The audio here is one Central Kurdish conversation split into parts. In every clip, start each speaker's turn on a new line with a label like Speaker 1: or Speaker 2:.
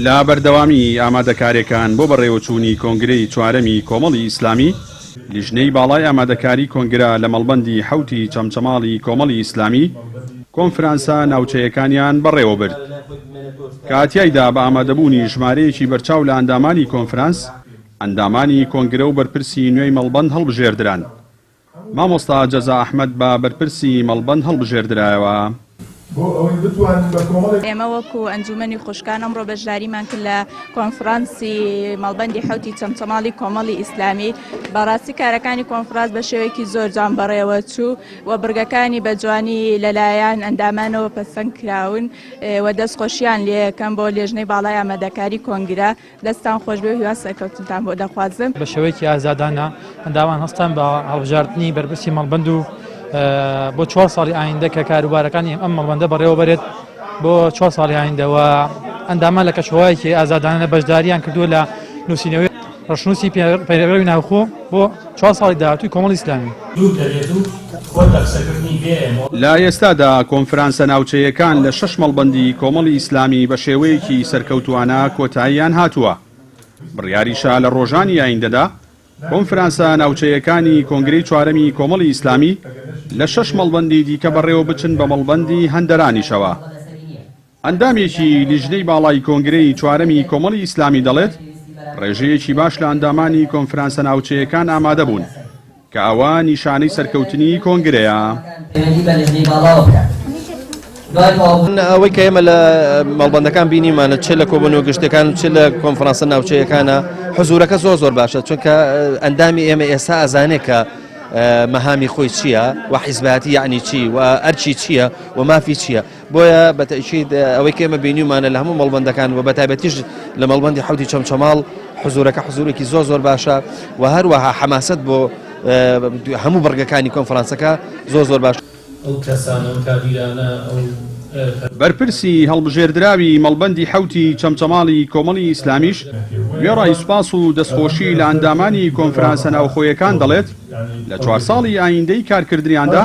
Speaker 1: لا بەردەوامی ئامادەکاریەکان بۆ بەڕێوەچوونی کۆنگرەی چوارەمی کۆمەڵی ئیسلامی لیژنەی باڵای ئامادەکاری کۆنگرە لە مەڵبەندی حوتی چەمچەماڵی کۆمەڵی ئیسلامی کۆنفرانسە ناوچەیەکانیان بەڕێوە برد. کاتیایدا بە ئامادەبوونی ژمارەیەکی بەرچاو لە ئەندامانی کۆنفرانس ئەندامانی کۆنگرە و بەرپرسی نوێی مەڵبەند هەڵبژێردران. مامۆستا جەزا ئەحمەد بە بەرپرسی مەڵبەند هەڵبژێردرایەوە.
Speaker 2: ئێمە وەکو ئەنجومەنی خوشکان ئەمڕۆ بەشداریمان کرد لە کۆنفڕانسی مەڵبەندی حوتی چەمچەماڵی کۆمەڵی ئیسلامی. بەڕاستی کارەکانی کۆنفرانس بە شێوەیەکی زۆر جوان بەڕێوەچوو و بڕگەکانی بە جوانی لەلایەن ئەندامانەوە پەسەند کراون و دەستخۆشیان لێ یەکەم بۆ لێژنەی باڵای ئامادەکاری کۆنگرە. دەستان خۆش بێ و هیوان سەرکەوتنتان بۆ دەخوازم.
Speaker 3: بە شێوەیەکی ئازادانە ئەندامان هەستان بە هەڵبژاردننی بەرپرسی مەڵبەند و بۆ 4 ساڵی ئایندە کە کاروبارەکانی ئەم مەڵبەندە بەڕێوە بێت بۆ 4 ساڵی ئایندەوە ئەندامان لە کەشەوەیەکی ئازادانە بەشداریان کردووە لە نووسینەوەی ڕەشنووسی پەیڕەوی ناوخۆ بۆ 4 ساڵی داهاتووی کۆمەڵی ئیسلامی.
Speaker 1: لە ئێستادا کۆنفرانسە ناوچەیەکان لە 6 مەڵبەندی کۆمەڵی ئیسلامی بە شێوەیەکی سەرکەوتوانە کۆتاییان هاتووە. بڕیاریشە لە ڕۆژانی ئایندەدا کۆنفرانسە ناوچەیەکانی کۆنگرەی چوارەمی کۆمەڵی ئیسلامی لە 6 مەڵبەندی دیکە بەڕێوە بچن بە مەڵبەندی هەندەرانیشەوە. ئەندامێکی لیژنەی باڵای کۆنگرەی چوارەمی کۆمەڵی ئیسلامی دەڵێت ڕێژەیەکی باش لە ئەندامانی کۆنفرانسە ناوچەیەکان ئامادە بوون کە ئەوە نیشانەی سەرکەوتنی کۆنگرەیە.
Speaker 4: ئەوەی کە ئێمە لە مەڵبەندەکان بینیمانە چ لە کۆبوونەوە گشتەکان چ لە کۆنفرانسە ناوچەیەکانە حزورەکە زۆر باشە، چونکە ئەندامی ئێمە ئێستا ئەزانێت کە مەهامی خۆی چییە و حیزباتی یعنی چی و ئەرچی چییە و مافی چییە. بۆیە بەتەئکید ئەوەی کە ئێمە بینیمانە لە هەموو مەڵبەندەکان و بەتایبەتیش لە مەڵبەندی حوتی چەمچەماڵ حزورەکە حزورێکی زۆر باشە و هەروەها حەماست بۆ هەموو بەڕگەکانی کۆنفرانسەکە زۆر باش.
Speaker 1: بەرپرسی هەڵبژێردراوی مەڵبەندی حوتی چەمچەماڵی کۆمەڵی ئیسلامیش وێڕای سوپاس و دەستخۆشی لە ئەندامانی کۆنفرانسە ناوخۆیەکان دەڵێت لە 4 ساڵی ئایندەی کارکردنیاندا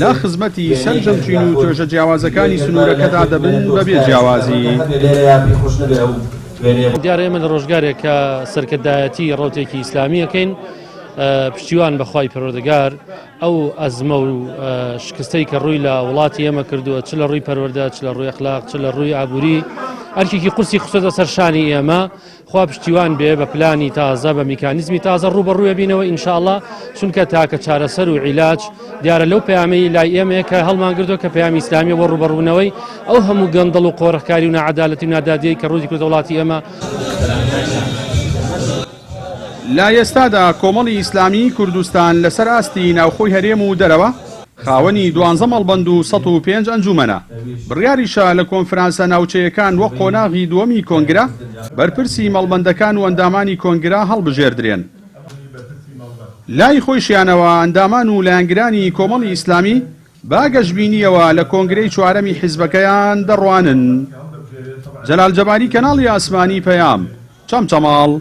Speaker 1: لە خزمەتی سەرجەمچین و توێژە جیاوازەکانی سنوورەکەدا دەبن بەبێ جیاوازی.
Speaker 3: دیارە ئێمە لە ڕۆژگارێک کە سەرکردایەتی ڕۆتێکی ئیسلامیەکەین پشتیوان بەخوای پەروەردگار ئەو ئەزمە و شکستەی کە ڕووی لە وڵاتی ئێمە کردووە چ لە ڕووی پەروەردە چ لە ڕووی ئەخلاق چ لە ڕووی ئابووری هەرکێکی قورسی خستۆتە سەر شانی ئێمە خوا پشتیوان بێ بە پلانی تازە بە میکانیزمی تازە ڕوو بە ڕوویە بینەوە ئینشاءڵڵا چونکە تاکە چارەسەر و عیلاج دیارە لەو پەیامەی لای ئێمەیە کە هەڵمان کردووە کە پەیامی ئیسلامیە بۆ ڕووبەڕوونەوەی ئەو هەموو گەندەڵ و قۆڕەکاری و نەعەدالەتی و نادادیەی کە ڕووی کردە وڵاتی ئێمە.
Speaker 1: لە ئێستادا کۆمەڵی ئیسلامی کوردستان لەسەر ئاستی ناوخۆی هەرێم و دەرەوە خاوەنی 12 مەڵبەند و 105 ئەنجومەنە. بڕیاریشە لە کۆنفرانسە ناوچەیەکان وەک قۆناغی دووەمی کۆنگرە بەرپرسی مەڵبەندەکان و ئەندامانی کۆنگرە هەڵبژێردرێن. لای خۆیشیانەوە ئەندامان و لایەنگرانی کۆمەڵی ئیسلامی باگەشببینیەوە لە کۆنگرەی چوارەمی حیزبەکەیان دەڕوانن. جەلال جەباری کەناڵی ئاسمانی پەیام چەمچەماڵ.